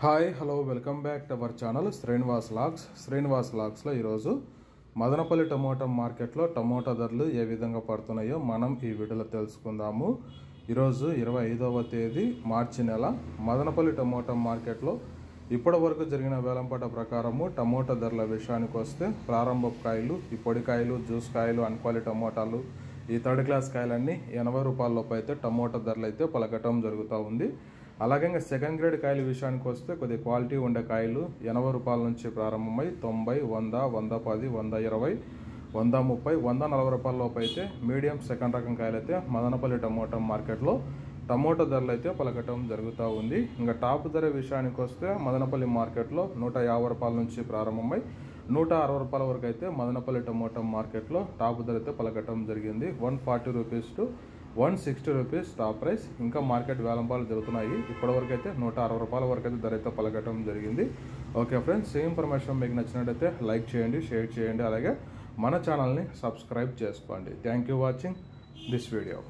Hi hello welcome back to our channel Srinivas లాగ్స్లో ఈరోజు Madanapalle tomato మార్కెట్లో టమోటా ధరలు ఏ విధంగా పడుతున్నాయో మనం ఈ వీడియోలో తెలుసుకుందాము. ఈరోజు 25వ తేదీ మార్చి నెల మదనపల్లి టమోటా మార్కెట్లో ఇప్పటి వరకు జరిగిన వేలంపాట ప్రకారము టమోటా ధరల విషయానికి వస్తే ప్రారంభపు కాయలు, ఈ పొడి కాయలు, జ్యూస్ కాయలు, అన్క్వాలిటీ టమోటాలు, ఈ థర్డ్ క్లాస్ కాయలన్నీ 80 రూపాయల లోపు అయితే టమోటా ధరలు అయితే పలకటం జరుగుతూ ఉంది. అలాగే ఇంకా సెకండ్ గ్రేడ్ కాయల విషయానికి వస్తే కొద్దిగా క్వాలిటీ ఉండే కాయలు 80 రూపాయల నుంచి ప్రారంభమై 90, 100, 110, 120, 130, 140 రూపాయల లోపు అయితే మీడియం సెకండ్ రకం కాయలు అయితే మదనపల్లి టమోటా మార్కెట్లో టమోటా ధరలు అయితే పలకటం జరుగుతూ ఉంది. ఇంకా టాప్ ధర విషయానికి వస్తే మదనపల్లి మార్కెట్లో 150 రూపాయల నుంచి ప్రారంభమై 160 రూపాయల వరకు అయితే మదనపల్లి టమోటా మార్కెట్లో టాప్ ధర అయితే పలకటం జరిగింది. 140 rupees to 160 rupees top price. ఇంకా మార్కెట్ వేలంపాలు జరుగుతున్నాయి. ఇప్పటివరకు అయితే 160 రూపాయల వరకు అయితే ధర అయితే పలకటం జరిగింది. ఓకే ఫ్రెండ్స్, ఈ ఇన్ఫర్మేషన్ మీకు నచ్చినట్టయితే లైక్ చేయండి, షేర్ చేయండి, అలాగే మన ఛానల్ని సబ్స్క్రైబ్ చేసుకోండి. Thank you watching this video.